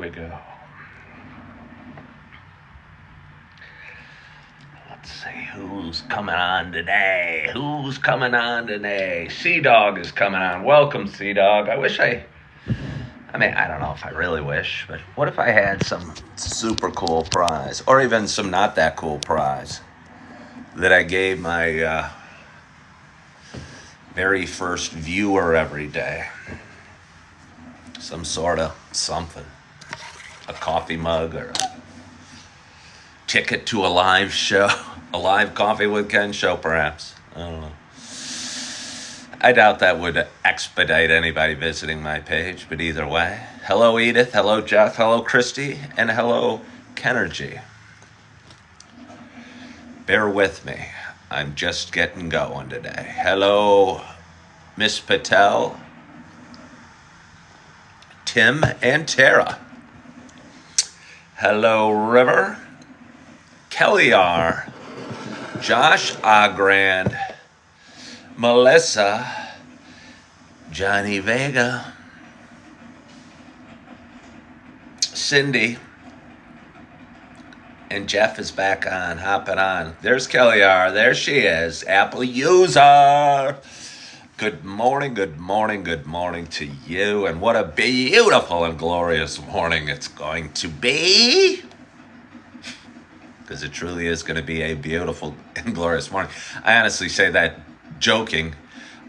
we go. Let's see who's coming on today. Sea Dog is coming on. Welcome, Sea Dog. I don't know if I really wish, but what if I had some super cool prize, or even some not that cool prize, that I gave my very first viewer every day? Some sort of something. A coffee mug or a ticket to a live show. A live Coffee with Ken show, perhaps. I don't know. I doubt that would expedite anybody visiting my page, but either way. Hello, Edith. Hello, Jeff. Hello, Christy. And hello, Kenergy. Bear with me. I'm just getting going today. Hello, Miss Patel, Tim, and Tara. Hello, River, Kelly R., Josh Agrand, Melissa, Johnny Vega, Cindy, and Jeff is back on, hopping on. There's Kelly R. There she is, Apple user. Good morning to you, and what a beautiful and glorious morning it's going to be. Because it truly is going to be a beautiful and glorious morning. I honestly say that joking,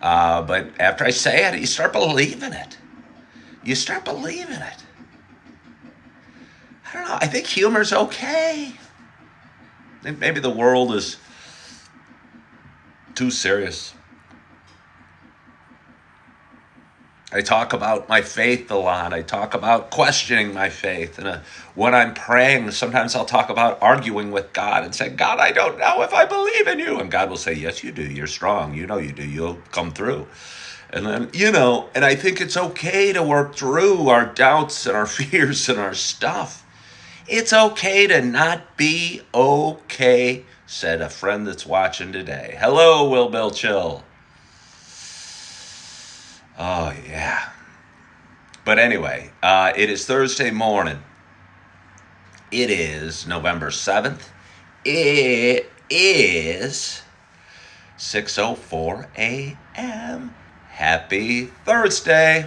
but after I say it, you start believing it. I don't know. I think humor's okay. I think maybe the world is too serious. I talk about my faith a lot. I talk about questioning my faith. And when I'm praying, sometimes I'll talk about arguing with God and say, God, I don't know if I believe in you. And God will say, yes, you do. You're strong. You know you do. You'll come through. And then, and I think it's okay to work through our doubts and our fears and our stuff. It's okay to not be okay, said a friend that's watching today. Hello, Will Bill Chill. Oh, yeah. But anyway, it is Thursday morning. It is November 7th. It is 6:04 a.m. Happy Thursday.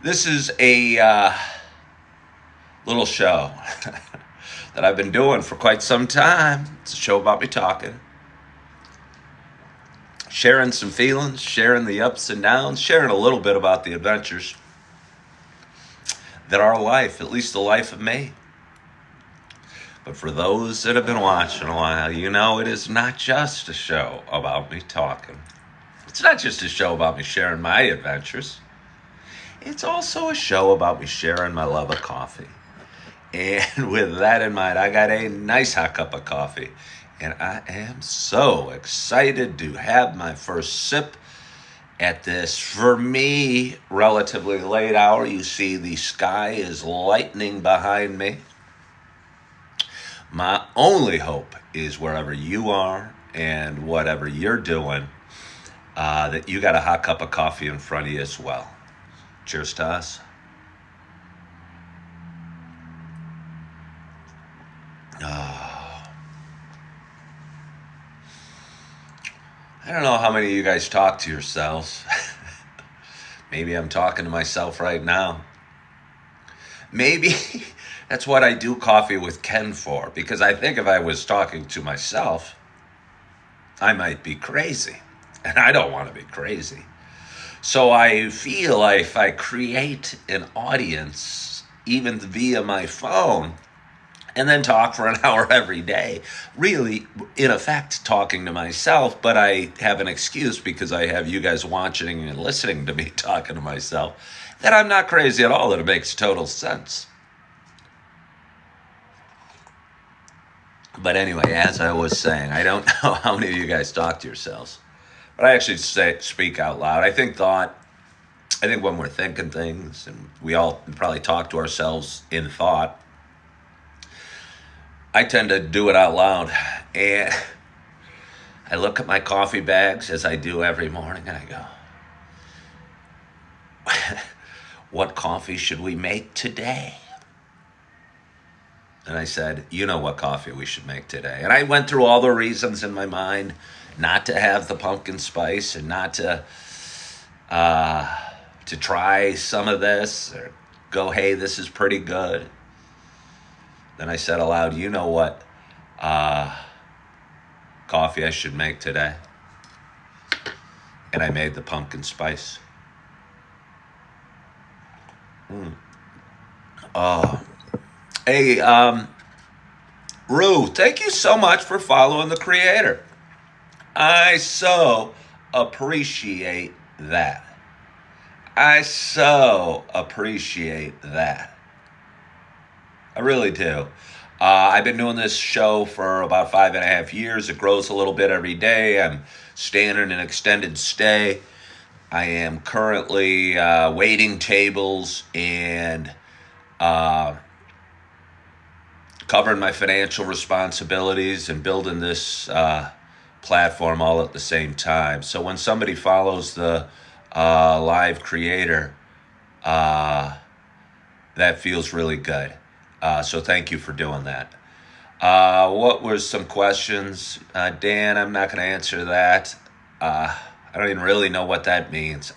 This is a little show that I've been doing for quite some time. It's a show about me talking. Sharing some feelings, sharing the ups and downs, sharing a little bit about the adventures that are life, at least the life of me. But for those that have been watching a while, it is not just a show about me talking. It's not just a show about me sharing my adventures. It's also a show about me sharing my love of coffee. And with that in mind, I got a nice hot cup of coffee. And I am so excited to have my first sip at this, for me, relatively late hour. You see the sky is lightening behind me. My only hope is wherever you are and whatever you're doing, that you got a hot cup of coffee in front of you as well. Cheers to us. I don't know how many of you guys talk to yourselves. Maybe I'm talking to myself right now. Maybe that's what I do Coffee with Ken for, because I think if I was talking to myself, I might be crazy, and I don't want to be crazy. So I feel like if I create an audience, even via my phone, and then talk for an hour every day, really, in effect, talking to myself, but I have an excuse because I have you guys watching and listening to me talking to myself, that I'm not crazy at all, that it makes total sense. But anyway, as I was saying, I don't know how many of you guys talk to yourselves, but I actually speak out loud. I think when we're thinking things, and we all probably talk to ourselves in thought, I tend to do it out loud, and I look at my coffee bags as I do every morning, and I go, what coffee should we make today? And I said, you know what coffee we should make today. And I went through all the reasons in my mind not to have the pumpkin spice and not to try some of this or go, hey, this is pretty good. Then I said aloud, you know what coffee I should make today? And I made the pumpkin spice. Oh. Hey, Rue, thank you so much for following the creator. I so appreciate that. I so appreciate that. I really do. I've been doing this show for about 5.5 years. It grows a little bit every day. I'm staying in an extended stay. I am currently waiting tables and covering my financial responsibilities and building this platform all at the same time. So when somebody follows the live creator, that feels really good. So thank you for doing that. What were some questions? Dan, I'm not going to answer that. I don't even really know what that means.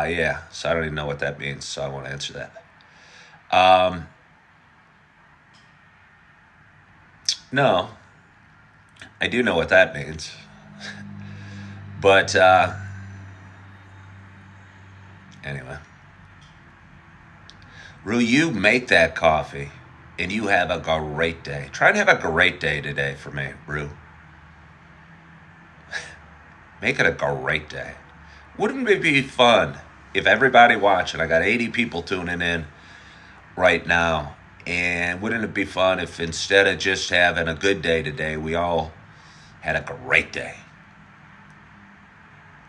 Yeah, so I don't even know what that means, so I won't answer that. No, I do know what that means. But anyway. Rue, you make that coffee and you have a great day. Try and have a great day today for me, Rue. Make it a great day. Wouldn't it be fun if everybody watching, I got 80 people tuning in right now, and wouldn't it be fun if instead of just having a good day today, we all had a great day?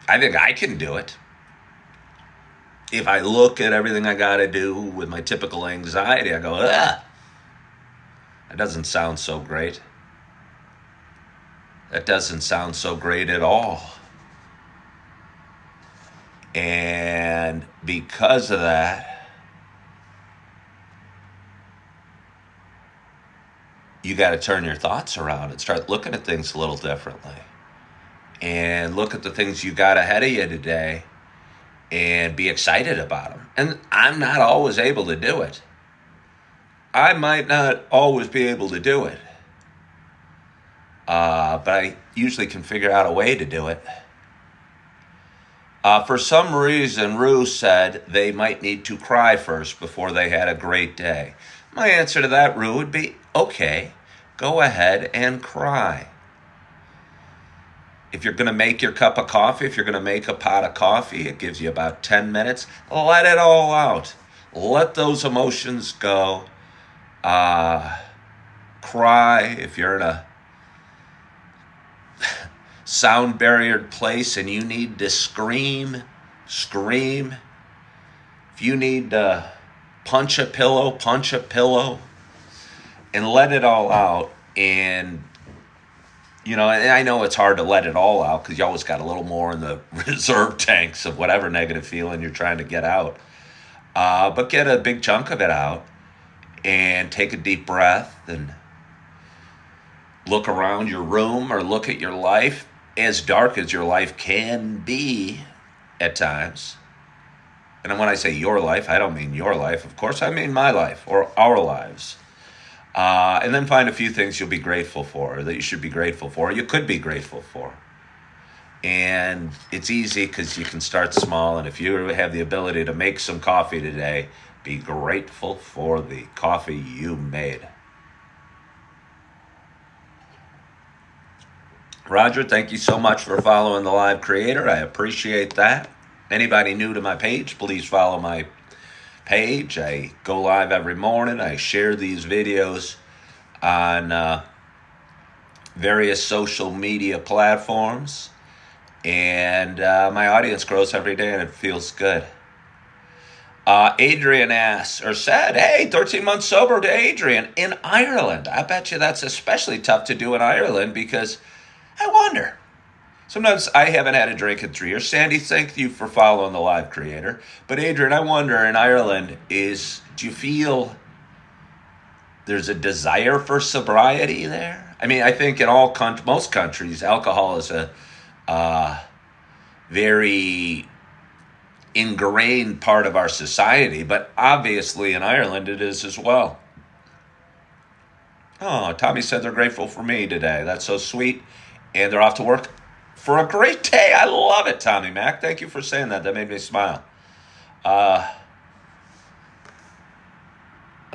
I think I can do it. If I look at everything I got to do with my typical anxiety, I go, that doesn't sound so great. That doesn't sound so great at all. And because of that, you got to turn your thoughts around and start looking at things a little differently. And look at the things you got ahead of you today and be excited about them. And I'm not always able to do it. I might not always be able to do it. But I usually can figure out a way to do it. For some reason, Rue said they might need to cry first before they had a great day. My answer to that, Rue, would be, okay, go ahead and cry. If you're going to make your cup of coffee, if you're going to make a pot of coffee, it gives you about 10 minutes. Let it all out. Let those emotions go. Cry if you're in a sound barriered place and you need to scream. If you need to punch a pillow, and let it all out. And and I know it's hard to let it all out because you always got a little more in the reserve tanks of whatever negative feeling you're trying to get out. But get a big chunk of it out and take a deep breath and look around your room or look at your life, as dark as your life can be at times. And when I say your life, I don't mean your life. Of course, I mean my life or our lives. And then find a few things you'll be grateful for, or that you should be grateful for, or you could be grateful for. And it's easy because you can start small. And if you have the ability to make some coffee today, be grateful for the coffee you made. Roger, thank you so much for following the live creator. I appreciate that. Anybody new to my page, please follow my page. I go live every morning. I share these videos on various social media platforms. And my audience grows every day and it feels good. Adrian asks, or said, hey, 13 months sober to Adrian in Ireland. I bet you that's especially tough to do in Ireland because I wonder, Sometimes I haven't had a drink in 3 years. Sandy, thank you for following the live creator. But Adrian, I wonder in Ireland, do you feel there's a desire for sobriety there? I mean, I think in most countries, alcohol is a very ingrained part of our society, but obviously in Ireland it is as well. Oh, Tommy said they're grateful for me today. That's so sweet. And they're off to work for a great day. I love it, Tommy Mac. Thank you for saying that. That made me smile. Uh,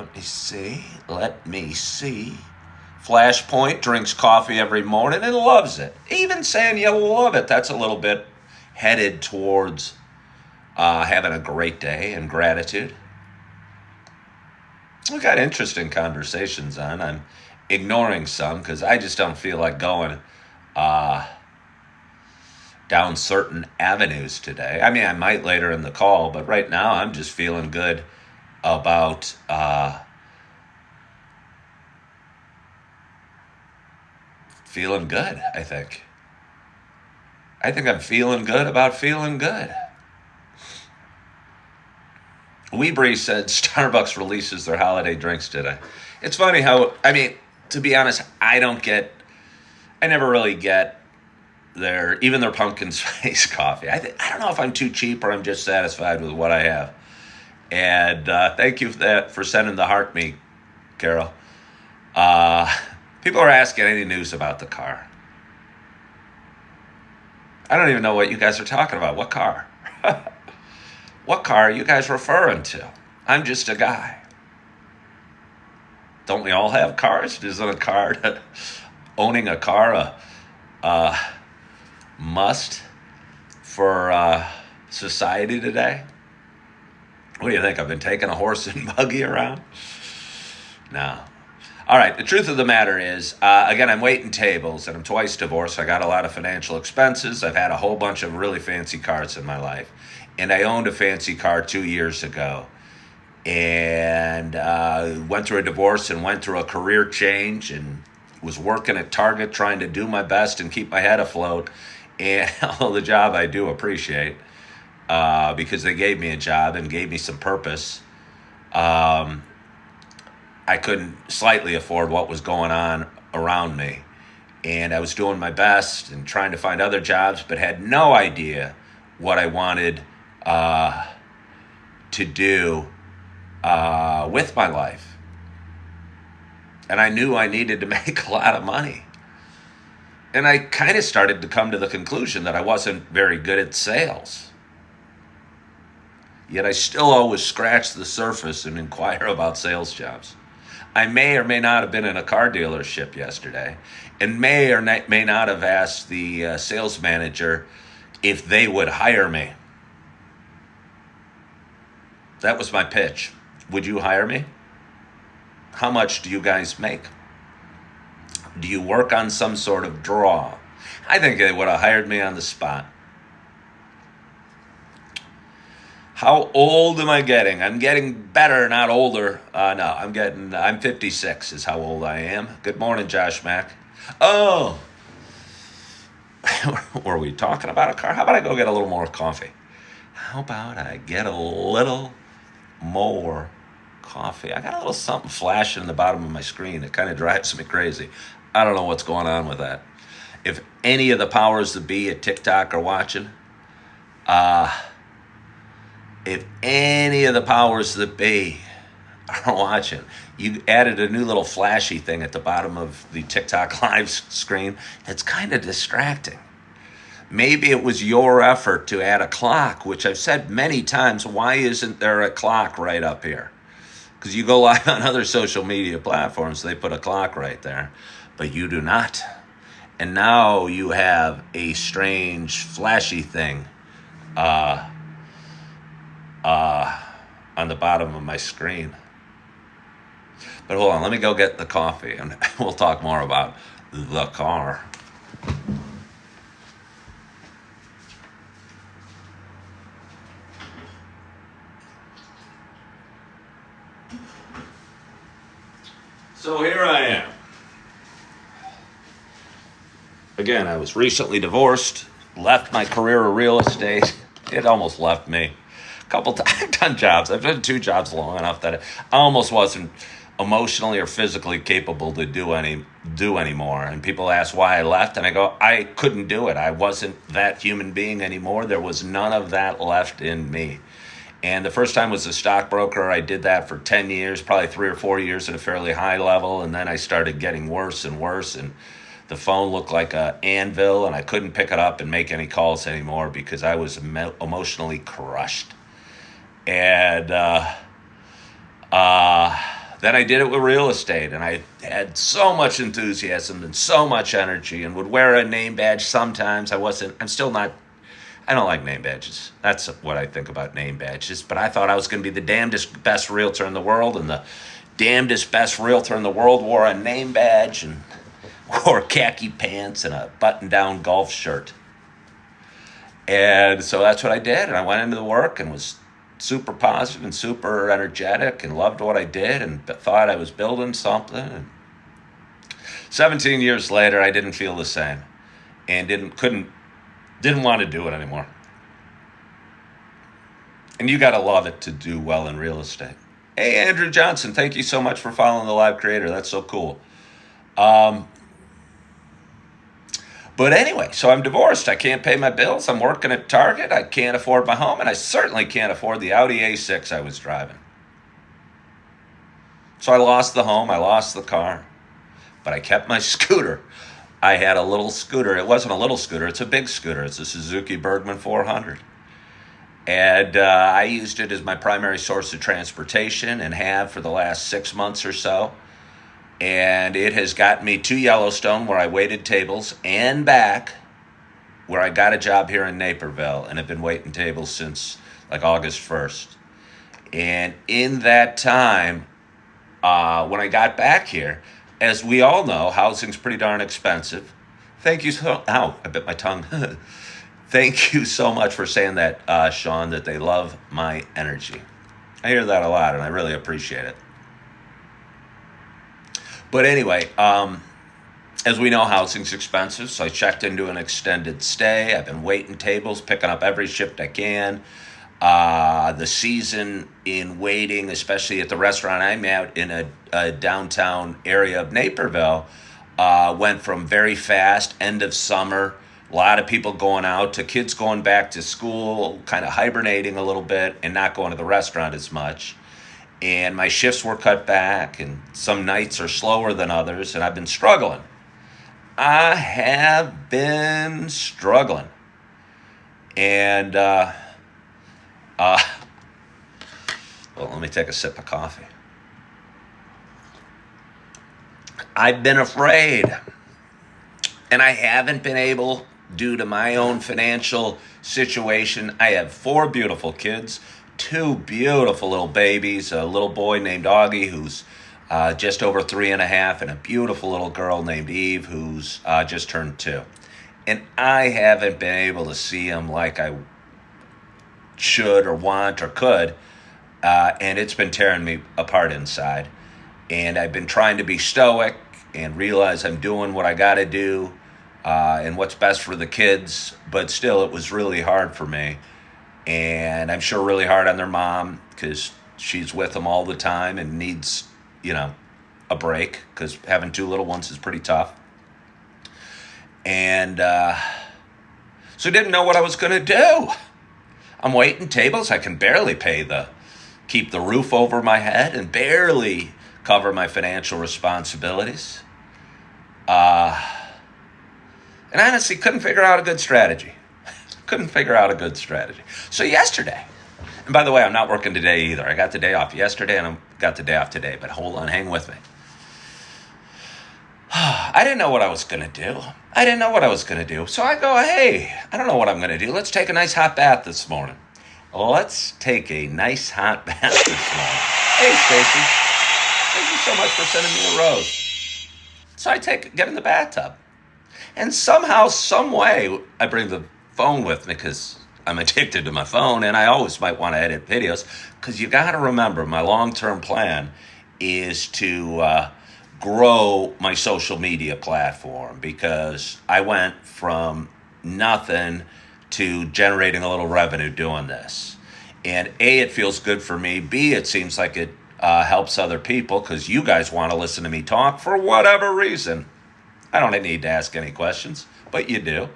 Let me see. Let me see. Flashpoint drinks coffee every morning and loves it. Even saying you love it, that's a little bit headed towards having a great day and gratitude. We got interesting conversations on. I'm ignoring some because I just don't feel like going down certain avenues today. I mean, I might later in the call, but right now I'm just feeling good about feeling good, I think. I think I'm feeling good about feeling good. Weebree said Starbucks releases their holiday drinks today. It's funny how, I mean, to be honest, I never really get even their pumpkin spice coffee. I don't know if I'm too cheap or I'm just satisfied with what I have. And thank you for sending the heart me, Carol. People are asking any news about the car. I don't even know what you guys are talking about. What car? What car are you guys referring to? I'm just a guy. Don't we all have cars? Isn't owning a car a must for society today? What do you think? I've been taking a horse and buggy around? No. All right, the truth of the matter is, again, I'm waiting tables, and I'm twice divorced. I got a lot of financial expenses. I've had a whole bunch of really fancy cars in my life. And I owned a fancy car 2 years ago. And went through a divorce and went through a career change and was working at Target trying to do my best and keep my head afloat. And although the job I do appreciate, because they gave me a job and gave me some purpose, I couldn't slightly afford what was going on around me. And I was doing my best and trying to find other jobs, but had no idea what I wanted to do with my life. And I knew I needed to make a lot of money. And I kind of started to come to the conclusion that I wasn't very good at sales. Yet I still always scratch the surface and inquire about sales jobs. I may or may not have been in a car dealership yesterday and may or may not have asked the sales manager if they would hire me. That was my pitch. Would you hire me? How much do you guys make? Do you work on some sort of draw? I think they would have hired me on the spot. How old am I getting? I'm getting better, not older. No, I'm 56 is how old I am. Good morning, Josh Mack. Oh, were we talking about a car? How about I go get a little more coffee? How about I get a little more coffee? I got a little something flashing in the bottom of my screen. It kind of drives me crazy. I don't know what's going on with that. If any of the powers that be at TikTok are watching, if any of the powers that be are watching, you added a new little flashy thing at the bottom of the TikTok live screen. It's kind of distracting. Maybe it was your effort to add a clock, which I've said many times. Why isn't there a clock right up here? Because you go live on other social media platforms, they put a clock right there, but you do not. And now you have a strange, flashy thing on the bottom of my screen. But hold on, let me go get the coffee, and we'll talk more about the car. So here I am. Again, I was recently divorced, left my career of real estate. It almost left me. I've done jobs. I've done 2 jobs long enough that I almost wasn't emotionally or physically capable to do anymore. And people ask why I left, and I go, I couldn't do it. I wasn't that human being anymore. There was none of that left in me. And the first time was a stockbroker. I did that for 10 years, probably 3 or 4 years at a fairly high level. And then I started getting worse and worse. And the phone looked like a anvil, and I couldn't pick it up and make any calls anymore because I was emotionally crushed. And then I did it with real estate, and I had so much enthusiasm and so much energy and would wear a name badge sometimes. I don't like name badges. That's what I think about name badges. But I thought I was going to be the damnedest best realtor in the world, and the damnedest best realtor in the world wore a name badge and wore khaki pants and a button-down golf shirt. And so that's what I did, and I went into the work and was super positive and super energetic and loved what I did and thought I was building something. And 17 years later, I didn't feel the same and didn't want to do it anymore. And you got to love it to do well in real estate. Hey, Andrew Johnson, thank you so much for following the live creator. That's so cool. But anyway, so I'm divorced. I can't pay my bills. I'm working at Target. I can't afford my home, and I certainly can't afford the Audi A6 I was driving. So I lost the home. I lost the car. But I kept my scooter. I had a little scooter. It wasn't a little scooter. It's a big scooter. It's a Suzuki Bergman 400. And I used it as my primary source of transportation and have for the last 6 months or so. And it has gotten me to Yellowstone, where I waited tables, and back, where I got a job here in Naperville, and have been waiting tables since like August 1st. And in that time, when I got back here, as we all know, housing's pretty darn expensive. Thank you so... Ow, I bit my tongue. Thank you so much for saying that, Sean, that they love my energy. I hear that a lot, and I really appreciate it. But anyway, as we know, housing's expensive, so I checked into an extended stay. I've been waiting tables, picking up every shift I can. The season in waiting, especially at the restaurant I'm at in a downtown area of Naperville, went from very fast, end of summer, a lot of people going out, to kids going back to school, kind of hibernating a little bit and not going to the restaurant as much. And my shifts were cut back, and some nights are slower than others, and I've been struggling. I have been struggling. And, well, let me take a sip of coffee. I've been afraid, and I haven't been able, due to my own financial situation. I have 4 beautiful kids. 2 beautiful little babies, a little boy named Augie, who's just over 3.5, and a beautiful little girl named Eve, who's just turned 2. And I haven't been able to see them like I should or want or could, and it's been tearing me apart inside. And I've been trying to be stoic and realize I'm doing what I got to do and what's best for the kids, but still it was really hard for me. And I'm sure really hard on their mom, because she's with them all the time and needs, a break, because having 2 little ones is pretty tough. And so didn't know what I was going to do. I'm waiting tables. I can barely keep the roof over my head and barely cover my financial responsibilities. And honestly couldn't figure out a good strategy. So yesterday, and by the way, I'm not working today either. I got the day off yesterday, and I got the day off today, but hold on, hang with me. I didn't know what I was going to do. So I go, hey, I don't know what I'm going to do. Let's take a nice hot bath this morning. Hey, Stacy, thank you so much for sending me a rose. So I get in the bathtub. And somehow, some way, I bring the phone with me because I'm addicted to my phone, and I always might want to edit videos, because you got to remember, my long-term plan is to grow my social media platform because I went from nothing to generating a little revenue doing this. And A, it feels good for me. B, it seems like it helps other people because you guys want to listen to me talk for whatever reason. I don't need to ask any questions, but you do.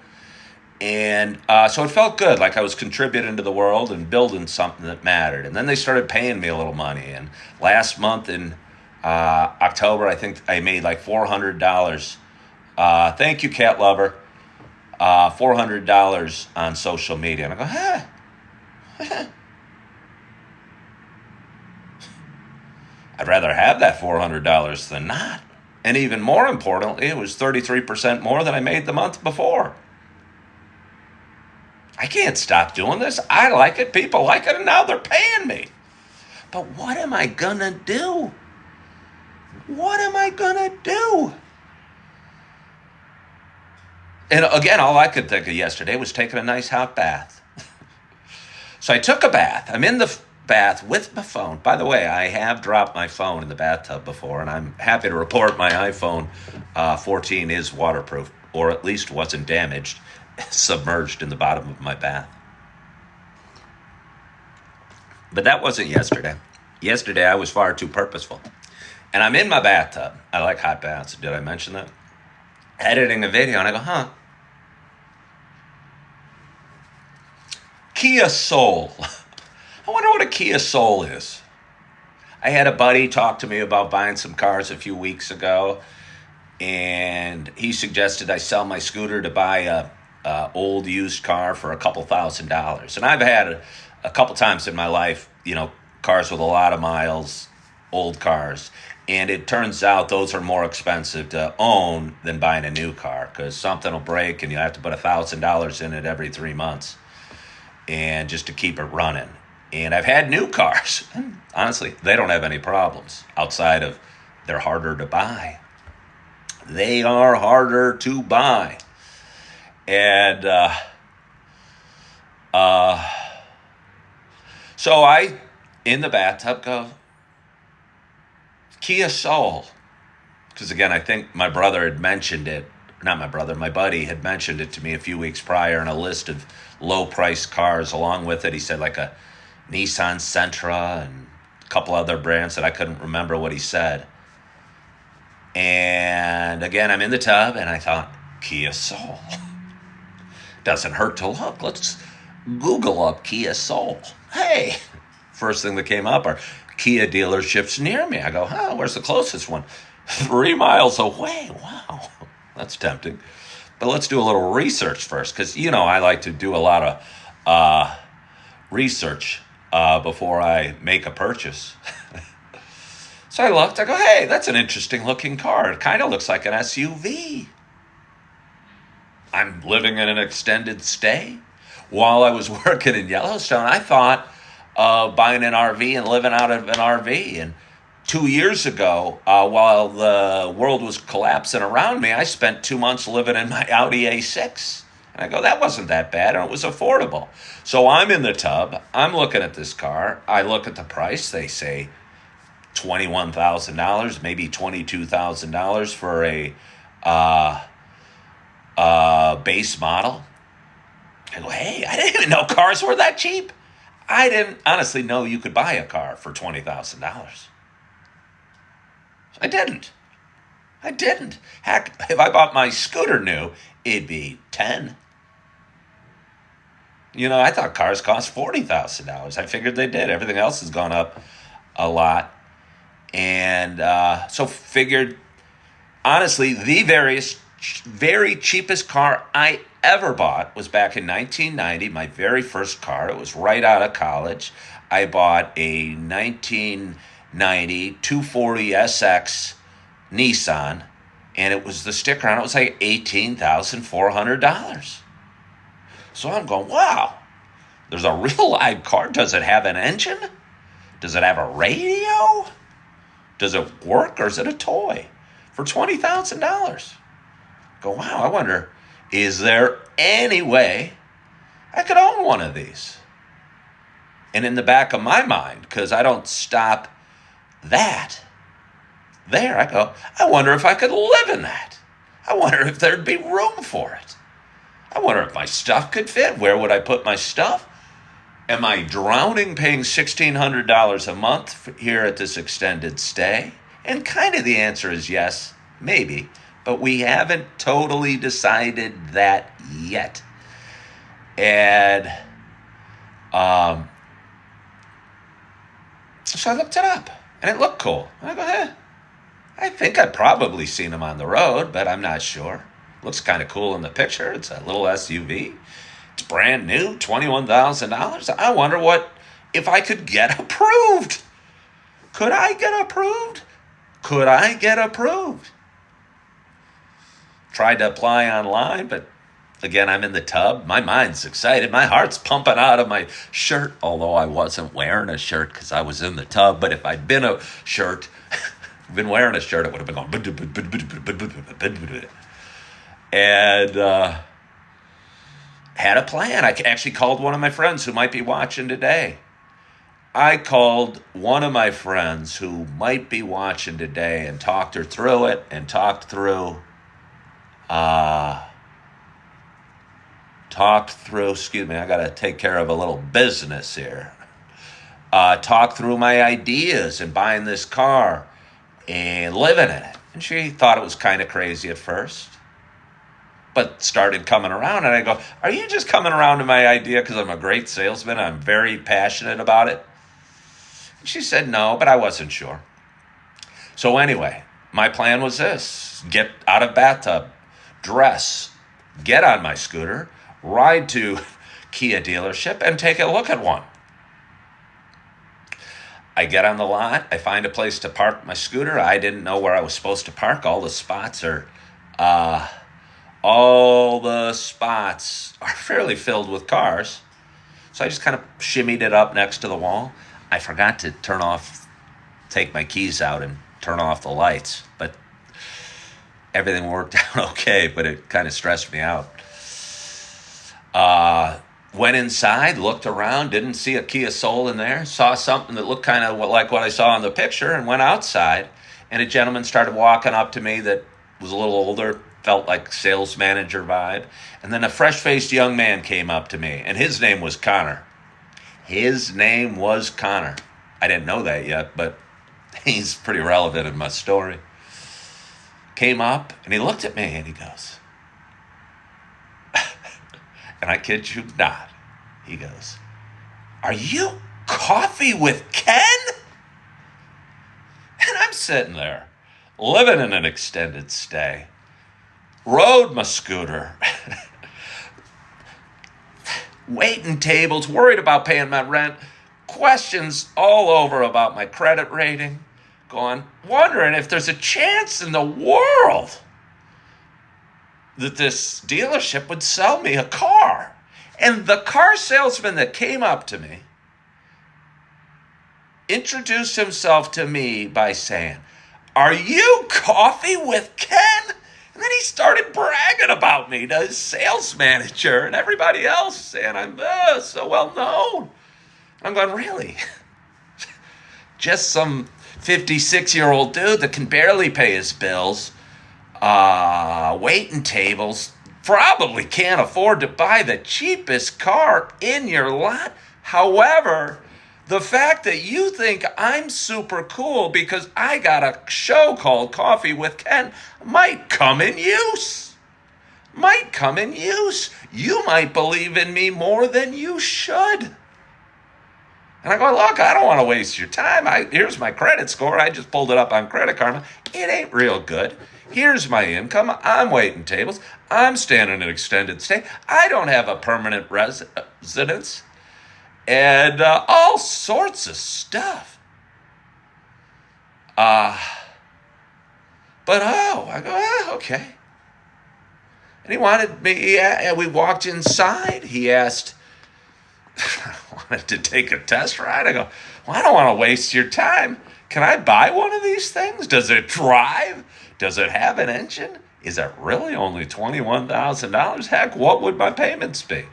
And so it felt good, like I was contributing to the world and building something that mattered. And then they started paying me a little money. And last month in October, I think I made like $400. Thank you, cat lover. $400 on social media. And I go, huh. I'd rather have that $400 than not. And even more importantly, it was 33% more than I made the month before. I can't stop doing this. I like it. People like it. And now they're paying me. But what am I going to do? What am I going to do? And again, all I could think of yesterday was taking a nice hot bath. So I took a bath. I'm in the bath with my phone. By the way, I have dropped my phone in the bathtub before, and I'm happy to report my iPhone 14 is waterproof, or at least wasn't damaged, submerged in the bottom of my bath. But that wasn't yesterday. Yesterday, I was far too purposeful. And I'm in my bathtub. I like hot baths. Did I mention that? Editing a video, and I go, Kia Soul. I wonder what a Kia Soul is. I had a buddy talk to me about buying some cars a few weeks ago, and he suggested I sell my scooter to buy a old used car for a couple $1,000s. And I've had a couple times in my life, cars with a lot of miles, old cars. And it turns out those are more expensive to own than buying a new car because something will break and you have to put $1,000 in it every 3 months and just to keep it running. And I've had new cars. Honestly, they don't have any problems outside of they're harder to buy. They are harder to buy. And so I, in the bathtub, go, Kia Soul. Because again, I think my brother had mentioned it. Not my brother, my buddy had mentioned it to me a few weeks prior in a list of low-priced cars. Along with it, he said like a Nissan Sentra and a couple other brands that I couldn't remember what he said. And again, I'm in the tub and I thought, Kia Soul. Doesn't hurt to look. Let's Google up Kia Soul. Hey, first thing that came up are Kia dealerships near me. I go, where's the closest one? 3 miles away. Wow, that's tempting. But let's do a little research first because, I like to do a lot of research before I make a purchase. So I looked. I go, hey, that's an interesting looking car. It kind of looks like an SUV. I'm living in an extended stay. While I was working in Yellowstone, I thought of buying an RV and living out of an RV. And 2 years ago, while the world was collapsing around me, I spent 2 months living in my Audi A6. And I go, that wasn't that bad, and it was affordable. So I'm in the tub. I'm looking at this car. I look at the price. They say $21,000, maybe $22,000 for a base model. I go, hey, I didn't even know cars were that cheap. I didn't honestly know you could buy a car for $20,000. I didn't. Heck, if I bought my scooter new, it'd be 10. I thought cars cost $40,000. I figured they did. Everything else has gone up a lot. And so figured, honestly, the very cheapest car I ever bought was back in 1990, my very first car. It was right out of college. I bought a 1990 240 SX Nissan, and it was the sticker on it was like $18,400. So I'm going, wow, there's a real live car. Does it have an engine? Does it have a radio? Does it work, or is it a toy for $20,000? Go, wow, I wonder, is there any way I could own one of these? And in the back of my mind, because I don't stop that, there. I go, I wonder if I could live in that. I wonder if there'd be room for it. I wonder if my stuff could fit. Where would I put my stuff? Am I drowning paying $1,600 a month here at this extended stay? And kind of the answer is yes, maybe. But we haven't totally decided that yet. And so I looked it up, and it looked cool. And I go, I think I've probably seen him on the road, but I'm not sure. Looks kind of cool in the picture. It's a little SUV. It's brand new, $21,000. I wonder if I could get approved. Could I get approved? Could I get approved? Tried to apply online, but again, I'm in the tub. My mind's excited. My heart's pumping out of my shirt, although I wasn't wearing a shirt because I was in the tub. But if I'd been wearing a shirt, it would have been going. And had a plan. I actually called one of my friends who might be watching today. I called one of my friends who might be watching today and talked her through it and talked through, excuse me, I got to take care of a little business here. Talked through my ideas and buying this car and living in it. And she thought it was kind of crazy at first, but started coming around. And I go, are you just coming around to my idea because I'm a great salesman? I'm very passionate about it. And she said no, but I wasn't sure. So anyway, my plan was this: get out of bathtub, dress, get on my scooter, ride to Kia dealership, and take a look at one. I get on the lot. I find a place to park my scooter. I didn't know where I was supposed to park. All the spots are fairly filled with cars. So I just kind of shimmied it up next to the wall. I forgot to take my keys out and turn off the lights, but everything worked out okay, but it kind of stressed me out. Went inside, looked around, didn't see a Kia Soul in there, saw something that looked kind of like what I saw in the picture, and went outside, and a gentleman started walking up to me that was a little older, felt like sales manager vibe, and then a fresh-faced young man came up to me, and his name was Connor. His name was Connor. I didn't know that yet, but he's pretty relevant in my story. Came up, and he looked at me, and he goes, and I kid you not, he goes, "Are you Coffee with Ken?" And I'm sitting there, living in an extended stay, rode my scooter, waiting tables, worried about paying my rent, questions all over about my credit rating, wondering if there's a chance in the world that this dealership would sell me a car. And the car salesman that came up to me introduced himself to me by saying, "Are you Coffee with Ken?" And then he started bragging about me to his sales manager and everybody else, saying I'm so well known. I'm going, really? Just some 56-year-old dude that can barely pay his bills, waiting tables, probably can't afford to buy the cheapest car in your lot. However, the fact that you think I'm super cool because I got a show called Coffee with Ken might come in use. You might believe in me more than you should. And I go, look, I don't want to waste your time. Here's my credit score. I just pulled it up on Credit Karma. It ain't real good. Here's my income. I'm waiting tables. I'm staying in an extended stay. I don't have a permanent residence. And all sorts of stuff. I go, okay. And he wanted me, and we walked inside. He asked, I wanted to take a test ride. I go, well, I don't want to waste your time. Can I buy one of these things? Does it drive? Does it have an engine? Is it really only $21,000? Heck, what would my payments be?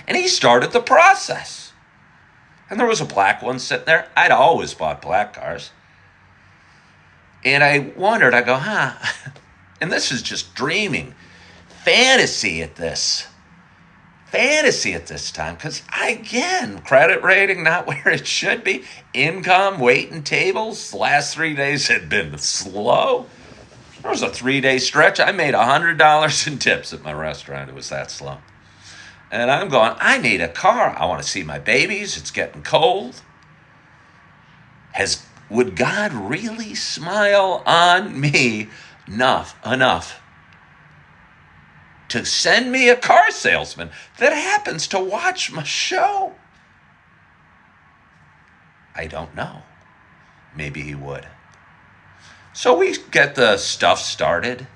And he started the process. And there was a black one sitting there. I'd always bought black cars. And I wondered, I go, huh? And this is just dreaming, fantasy at this. Fantasy at this time, because again, credit rating not where it should be. Income, waiting tables, the last 3 days had been slow. There was a 3-day stretch. I made $100 in tips at my restaurant. It was that slow. And I'm going, I need a car. I want to see my babies. It's getting cold. Would God really smile on me enough to send me a car salesman that happens to watch my show? I don't know. Maybe he would. So we get the stuff started.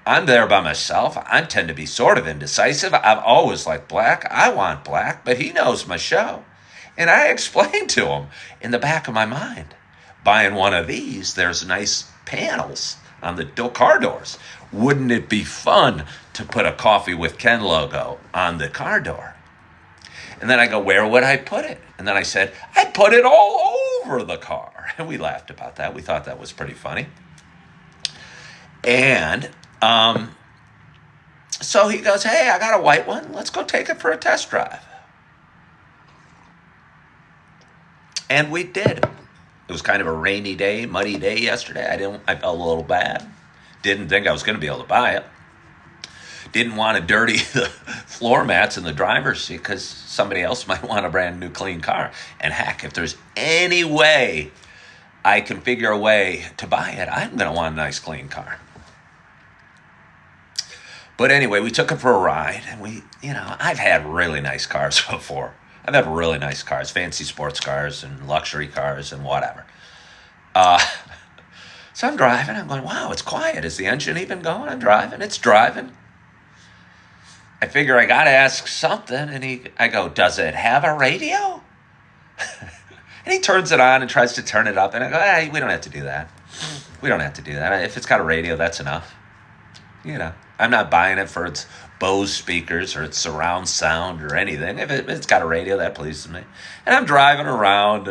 I'm there by myself. I tend to be sort of indecisive. I've always liked black. I want black, but he knows my show. And I explained to him in the back of my mind, buying one of these, there's nice panels on the car doors. Wouldn't it be fun to put a Coffee with Ken logo on the car door? And then I go, where would I put it? And then I said, I'd put it all over the car. And we laughed about that. We thought that was pretty funny. And so he goes, hey, I got a white one. Let's go take it for a test drive. And we did. It was kind of a rainy day, muddy day yesterday. I felt a little bad. Didn't think I was going to be able to buy it. Didn't want to dirty the floor mats in the driver's seat because somebody else might want a brand new clean car. And heck, if there's any way I can figure a way to buy it, I'm going to want a nice clean car. But anyway, we took it for a ride, and I've had really nice cars before. I've had really nice cars, fancy sports cars and luxury cars and whatever. So I'm driving. I'm going, wow, it's quiet. Is the engine even going? I'm driving. It's driving. I figure I got to ask something. And I go, does it have a radio? And he turns it on and tries to turn it up. And I go, hey, we don't have to do that. We don't have to do that. If it's got a radio, that's enough. I'm not buying it for its Bose speakers or its surround sound or anything. If it's got a radio, that pleases me. And I'm driving around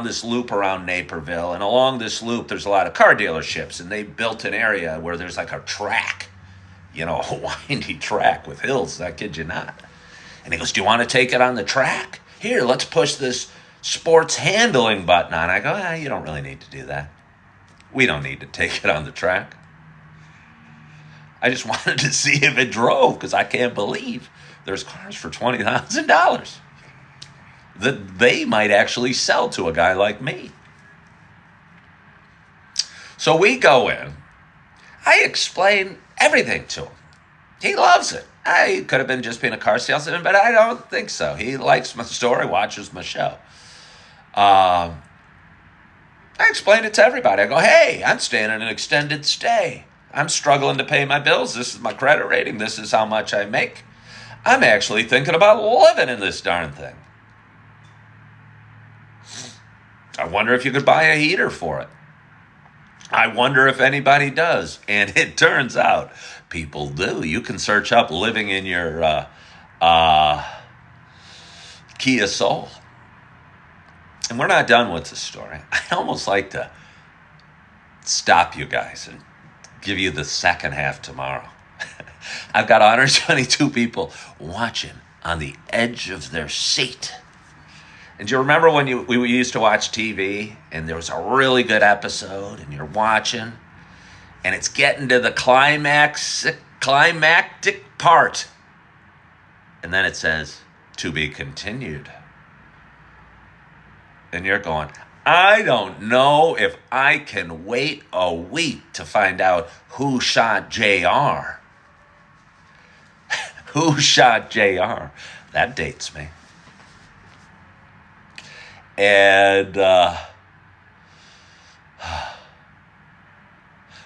this loop around Naperville. And along this loop, there's a lot of car dealerships. And they built an area where there's like a track, a windy track with hills. I kid you not. And he goes, do you want to take it on the track? Here, let's push this sports handling button on. I go, you don't really need to do that. We don't need to take it on the track. I just wanted to see if it drove because I can't believe there's cars for $20,000 that they might actually sell to a guy like me. So we go in. I explain everything to him. He loves it. I could have been just being a car salesman, but I don't think so. He likes my story, watches my show. I explained it to everybody. I go, hey, I'm staying in an extended stay. I'm struggling to pay my bills. This is my credit rating. This is how much I make. I'm actually thinking about living in this darn thing. I wonder if you could buy a heater for it. I wonder if anybody does. And it turns out people do. You can search up living in your Kia Soul. And we're not done with the story. I'd almost like to stop you guys and give you the second half tomorrow. I've got 122 people watching on the edge of their seat. And do you remember when we used to watch TV and there was a really good episode and you're watching and it's getting to the climactic part and then it says, to be continued. And you're going, I don't know if I can wait a week to find out who shot JR. Who shot JR? That dates me. And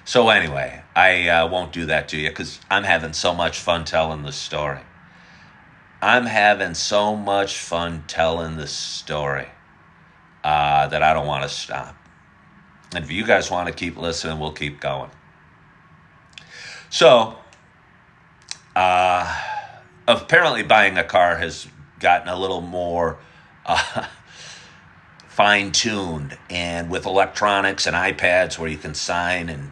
so anyway, I won't do that to you because I'm having so much fun telling this story. I'm having so much fun telling this story. That I don't want to stop. And if you guys want to keep listening, we'll keep going. So, apparently buying a car has gotten a little more fine-tuned and with electronics and iPads where you can sign and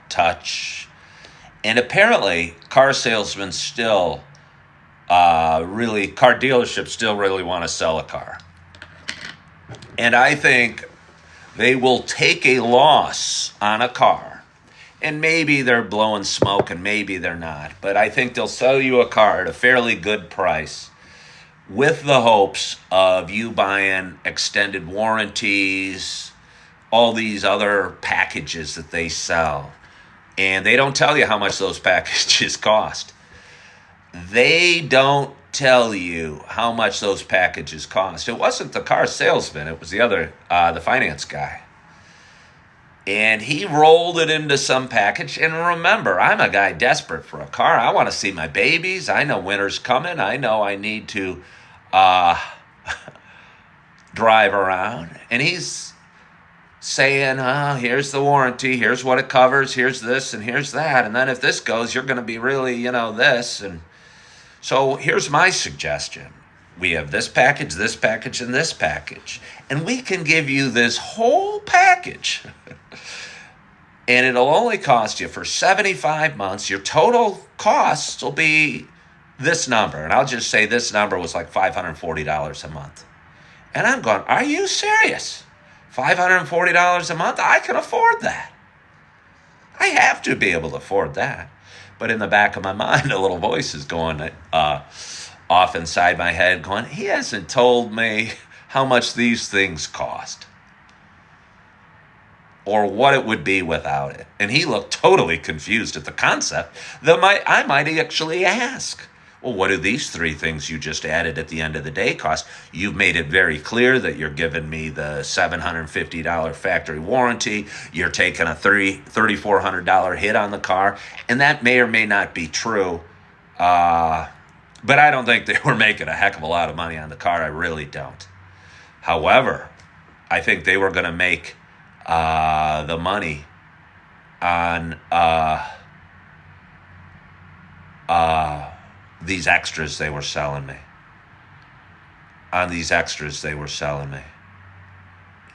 touch. And apparently, car salesmen still car dealerships still really want to sell a car. And I think they will take a loss on a car. And maybe they're blowing smoke and maybe they're not. But I think they'll sell you a car at a fairly good price with the hopes of you buying extended warranties, all these other packages that they sell. And they don't tell you how much those packages cost. They don't tell you how much those packages cost. It wasn't the car salesman. It was the finance guy. And he rolled it into some package. And remember, I'm a guy desperate for a car. I want to see my babies. I know winter's coming. I know I need to drive around. And he's saying, here's the warranty. Here's what it covers. Here's this and here's that. And then if this goes, you're going to be really, this. And so here's my suggestion. We have this package, and this package. And we can give you this whole package. And it'll only cost you for 75 months. Your total costs will be this number. And I'll just say this number was like $540 a month. And I'm going, are you serious? $540 a month? I can afford that. I have to be able to afford that. But in the back of my mind, a little voice is going off inside my head going, he hasn't told me how much these things cost or what it would be without it. And he looked totally confused at the concept that I might actually ask, well, what do these three things you just added at the end of the day cost? You've made it very clear that you're giving me the $750 factory warranty. You're taking a $3,400 hit on the car. And that may or may not be true. But I don't think they were making a heck of a lot of money on the car. I really don't. However, I think they were going to make the money on these extras they were selling me.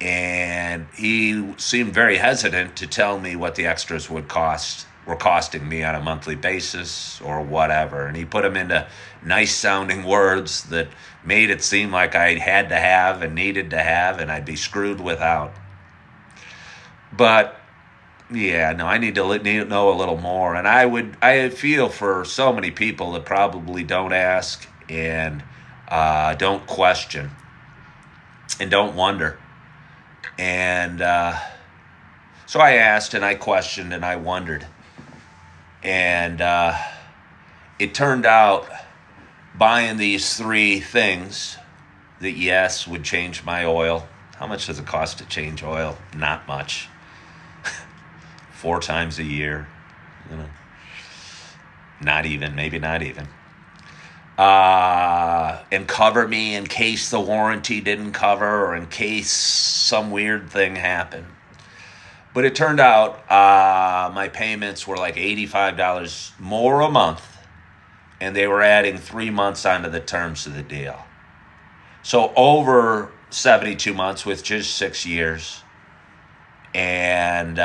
And he seemed very hesitant to tell me what the extras were costing me on a monthly basis or whatever. And he put them into nice sounding words that made it seem like I had to have and needed to have and I'd be screwed without. But yeah, no, I need to know a little more. And I feel for so many people that probably don't ask and don't question and don't wonder. And so I asked and I questioned and I wondered. And it turned out buying these three things that, yes, would change my oil. How much does it cost to change oil? Not much. 4 times a year. Not even. And cover me in case the warranty didn't cover or in case some weird thing happened. But it turned out my payments were like $85 more a month, and they were adding 3 months onto the terms of the deal. So over 72 months with just 6 years. And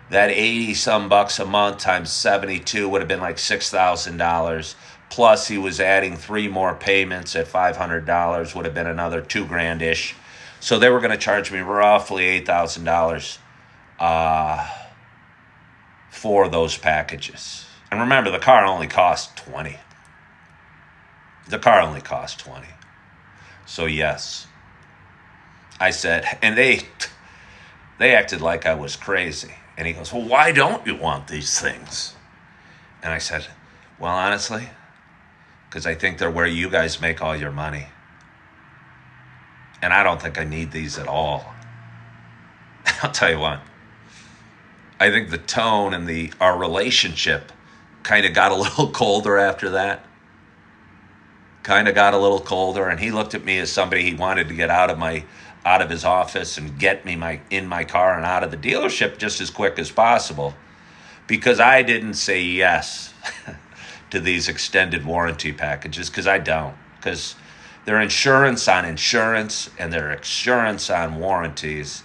that 80-some bucks a month times 72 would have been like $6,000. Plus he was adding 3 more payments at $500, would have been another $2,000-ish. So they were going to charge me roughly $8,000 for those packages. And remember, the car only cost $20. So yes, I said, and they acted like I was crazy. And he goes, well, why don't you want these things? And I said, well, honestly, because I think they're where you guys make all your money. And I don't think I need these at all. I'll tell you what. I think the tone and our relationship kind of got a little colder after that. And he looked at me as somebody he wanted to get out of his office and get me in my car and out of the dealership just as quick as possible, because I didn't say yes to these extended warranty packages, because I don't. Because their insurance on insurance and their insurance on warranties.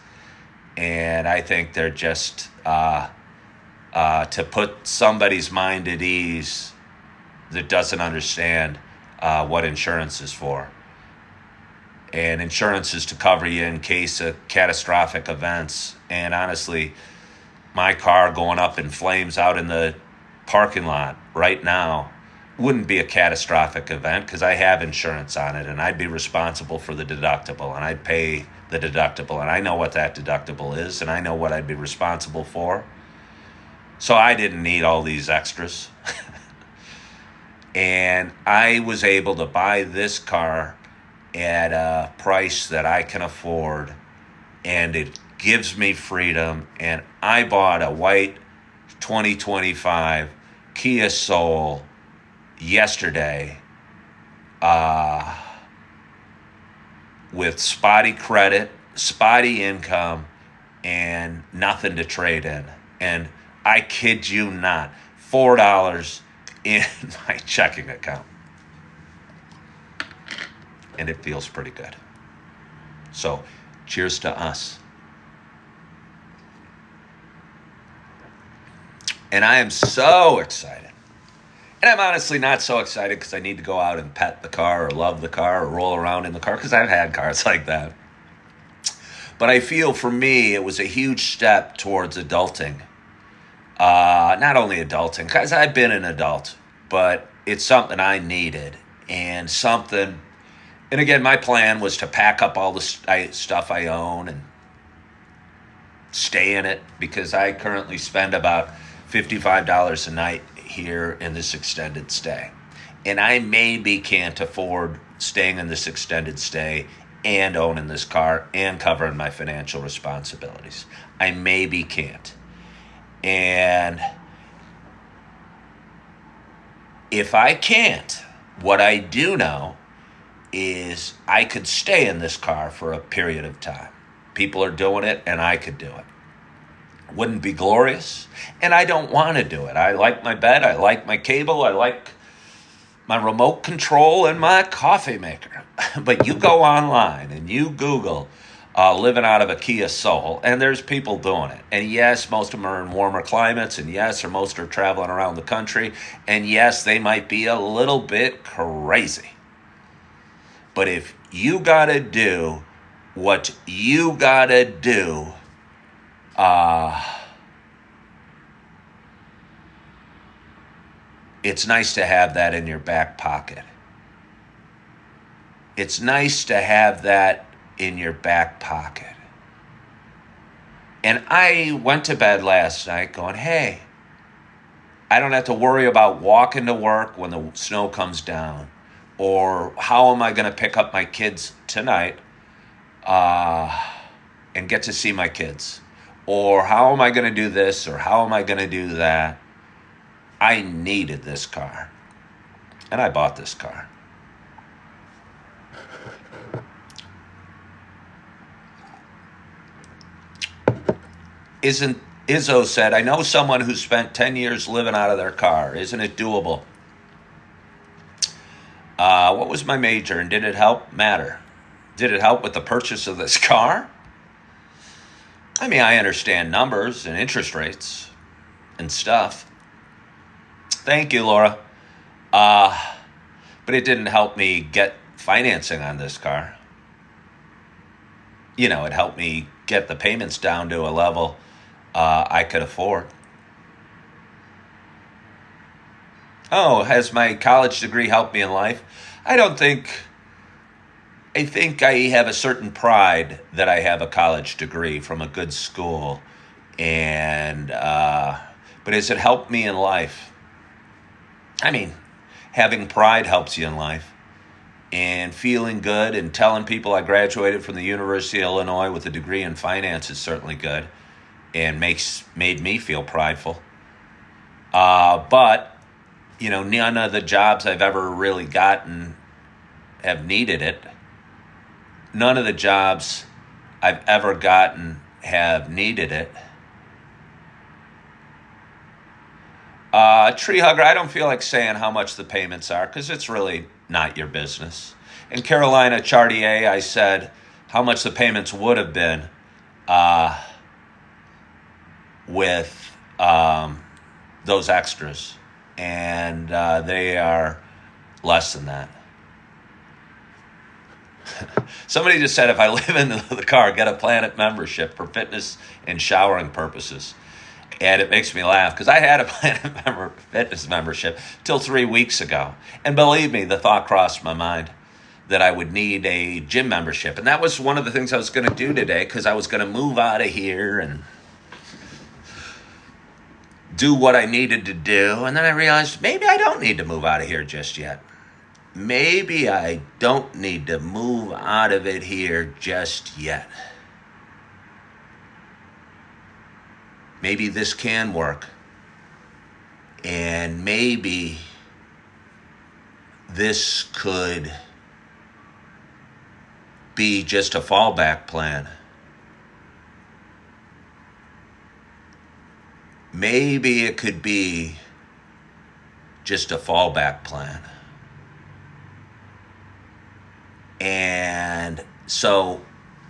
And I think they're just to put somebody's mind at ease that doesn't understand what insurance is for. And insurance is to cover you in case of catastrophic events. And honestly, my car going up in flames out in the parking lot right now wouldn't be a catastrophic event because I have insurance on it, and I'd be responsible for the deductible, and I'd pay the deductible, and I know what that deductible is, and I know what I'd be responsible for. So I didn't need all these extras. And I was able to buy this car at a price that I can afford, and it gives me freedom. And I bought a white 2025 Kia Soul yesterday with spotty credit, spotty income, and nothing to trade in. And I kid you not, $4 in my checking account. And it feels pretty good. So, cheers to us. And I am so excited. And I'm honestly not so excited because I need to go out and pet the car or love the car or roll around in the car, because I've had cars like that. But I feel for me, it was a huge step towards adulting. Not only adulting, because I've been an adult, but it's something I needed. And again, my plan was to pack up all the stuff I own and stay in it, because I currently spend about $55 a night here in this extended stay. And I maybe can't afford staying in this extended stay and owning this car and covering my financial responsibilities. I maybe can't. And if I can't, what I do know is I could stay in this car for a period of time. People are doing it, and I could do it. Wouldn't be glorious, and I don't want to do it. I like my bed, I like my cable, I like my remote control and my coffee maker. But you go online and you Google living out of a Kia Soul, and there's people doing it. And yes, most of them are in warmer climates, and yes, or most are traveling around the country, and yes, they might be a little bit crazy. But if you gotta do what you gotta do, it's nice to have that in your back pocket. It's nice to have that in your back pocket. And I went to bed last night going, hey, I don't have to worry about walking to work when the snow comes down, or how am I going to pick up my kids tonight and get to see my kids, or how am I going to do this, or how am I going to do that. I needed this car, and I bought this car. Izzo said, I know someone who spent 10 years living out of their car. Isn't it doable? What was my major, and did it help? Matter. Did it help with the purchase of this car? I mean, I understand numbers and interest rates and stuff. Thank you, Laura. But it didn't help me get financing on this car. You know, it helped me get the payments down to a level I could afford. Oh, has my college degree helped me in life? I think I have a certain pride that I have a college degree from a good school. And, but has it helped me in life? I mean, having pride helps you in life. And feeling good and telling people I graduated from the University of Illinois with a degree in finance is certainly good and made me feel prideful. But, you know, none of the jobs I've ever really gotten have needed it. None of the jobs I've ever gotten have needed it. Tree Hugger, I don't feel like saying how much the payments are because it's really not your business. in Carolina Chartier, I said how much the payments would have been with those extras, and they are less than that. Somebody just said if I live in the car, get a Planet membership for fitness and showering purposes. And it makes me laugh because I had a Planet fitness membership till 3 weeks ago. And believe me, the thought crossed my mind that I would need a gym membership. And that was one of the things I was going to do today, because I was going to move out of here and do what I needed to do. And then I realized maybe I don't need to move out of here just yet. Maybe I don't need to move out of it here just yet. Maybe this can work. And maybe this could be just a fallback plan. Maybe it could be just a fallback plan. And so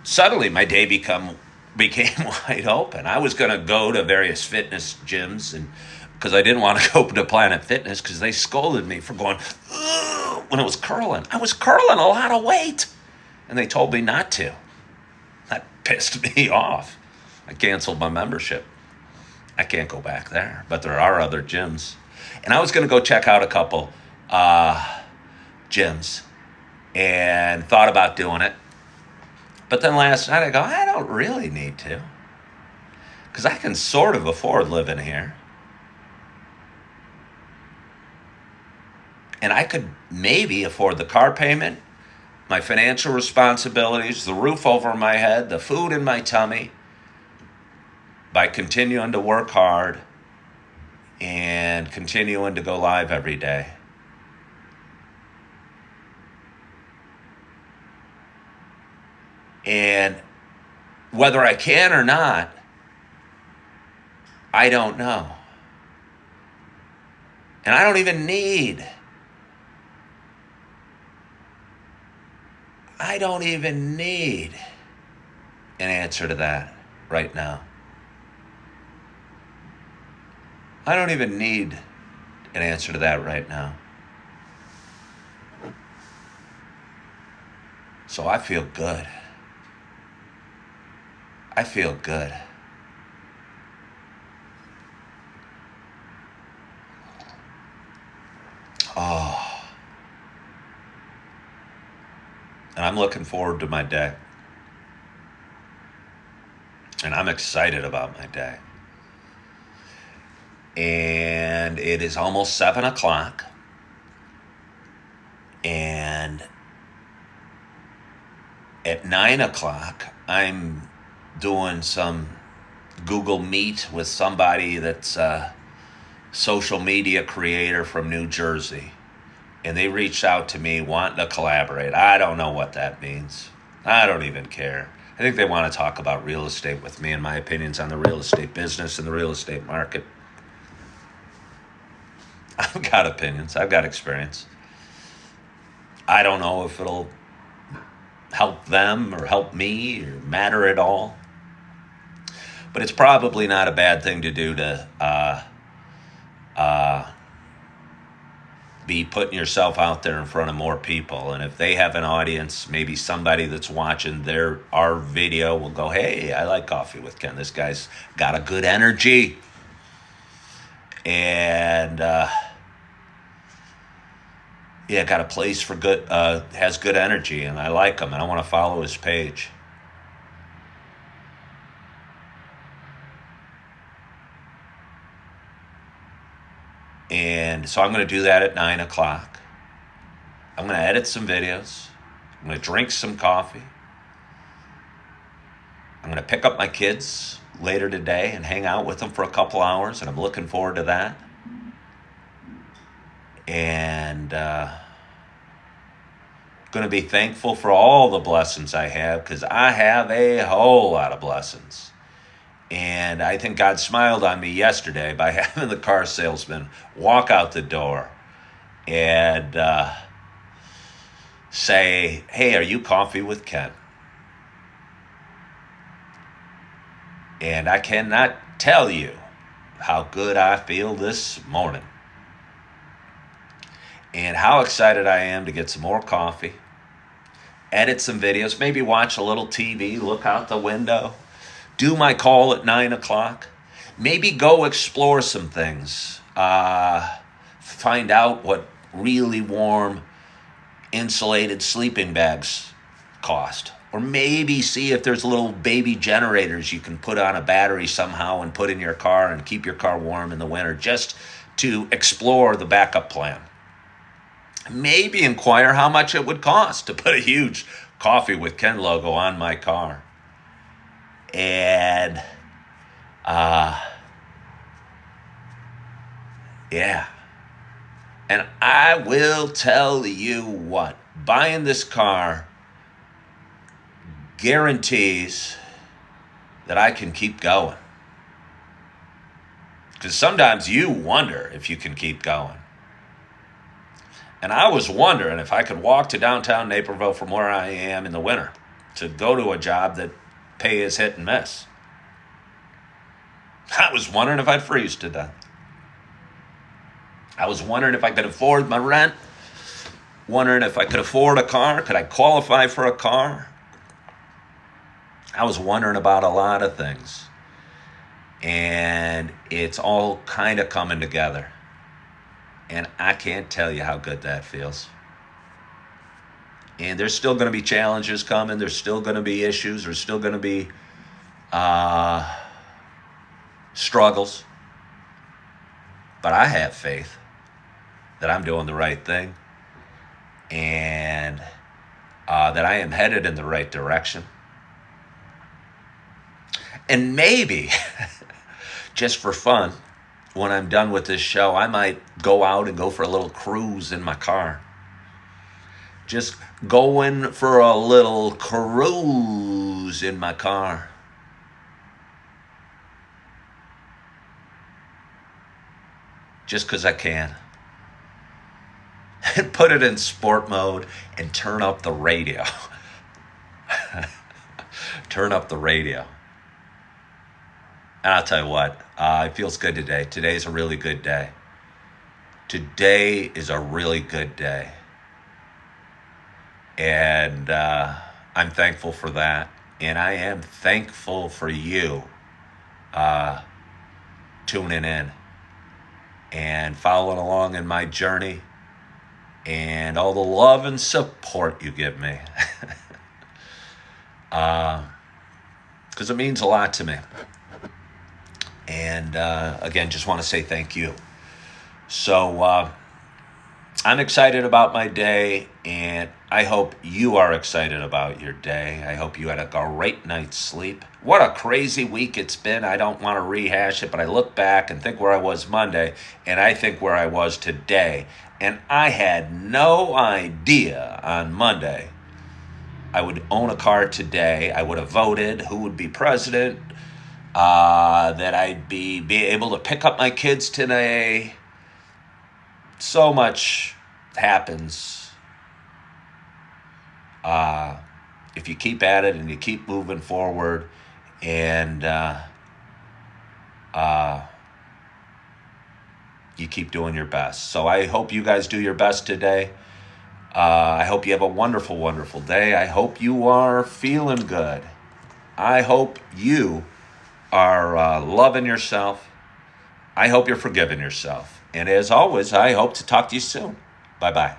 suddenly my day became wide open. I was going to go to various fitness gyms, and because I didn't want to go to Planet Fitness because they scolded me for going when it was curling. I was curling a lot of weight, and they told me not to. That pissed me off. I canceled my membership. I can't go back there, but there are other gyms. And I was going to go check out a couple gyms, and thought about doing it. But then last night I go, I don't really need to, because I can sort of afford living here. And I could maybe afford the car payment, my financial responsibilities, the roof over my head, the food in my tummy, by continuing to work hard and continuing to go live every day. And whether I can or not, I don't know. And I don't even need an answer to that right now. I don't even need an answer to that right now. So I feel good. I feel good. Oh. And I'm looking forward to my day. And I'm excited about my day. And it is almost 7 o'clock. And at 9 o'clock, I'm doing some Google Meet with somebody that's a social media creator from New Jersey. And they reached out to me wanting to collaborate. I don't know what that means. I don't even care. I think they want to talk about real estate with me and my opinions on the real estate business and the real estate market. I've got opinions. I've got experience. I don't know if it'll help them or help me or matter at all. But it's probably not a bad thing to do to be putting yourself out there in front of more people. And if they have an audience, maybe somebody that's watching our video will go, hey, I like Coffee with Ken. This guy's got a good energy. And got a place for good, has good energy, and I like him, and I want to follow his page. And so I'm going to do that at 9 o'clock. I'm going to edit some videos. I'm going to drink some coffee. I'm going to pick up my kids later today and hang out with them for a couple hours, and I'm looking forward to that. And going to be thankful for all the blessings I have, because I have a whole lot of blessings. And I think God smiled on me yesterday by having the car salesman walk out the door and say, hey, are you Coffee with Ken? And I cannot tell you how good I feel this morning. And how excited I am to get some more coffee, edit some videos, maybe watch a little TV, look out the window, do my call at 9 o'clock, maybe go explore some things, find out what really warm insulated sleeping bags cost. Or maybe see if there's little baby generators you can put on a battery somehow and put in your car and keep your car warm in the winter, just to explore the backup plan. Maybe inquire how much it would cost to put a huge Coffee with Ken logo on my car. And, yeah. And I will tell you what, buying this car guarantees that I can keep going. Because sometimes you wonder if you can keep going. And I was wondering if I could walk to downtown Naperville from where I am in the winter to go to a job that pay is hit and miss. I was wondering if I'd freeze to death. I was wondering if I could afford my rent. Wondering if I could afford a car. Could I qualify for a car? I was wondering about a lot of things. And it's all kind of coming together. And I can't tell you how good that feels. And there's still going to be challenges coming. There's still going to be issues. There's still going to be struggles. But I have faith that I'm doing the right thing. And that I am headed in the right direction. And maybe, just for fun, when I'm done with this show, I might go out and go for a little cruise in my car. Just going for a little cruise in my car. Just because I can. And put it in sport mode and turn up the radio. Turn up the radio. And I'll tell you what, it feels good today. Today's a really good day. Today is a really good day. And I'm thankful for that. And I am thankful for you tuning in and following along in my journey and all the love and support you give me. Because it means a lot to me. And again, just want to say thank you. So I'm excited about my day, and I hope you are excited about your day. I hope you had a great night's sleep. What a crazy week it's been. I don't want to rehash it, but I look back and think where I was Monday, and I think where I was today. And I had no idea on Monday I would own a car today. I would have voted who would be president. That I'd be able to pick up my kids today. So much happens if you keep at it and you keep moving forward and you keep doing your best. So I hope you guys do your best today. I hope you have a wonderful, wonderful day. I hope you are feeling good. I hope you are loving yourself. I hope you're forgiving yourself. And as always, I hope to talk to you soon. Bye-bye.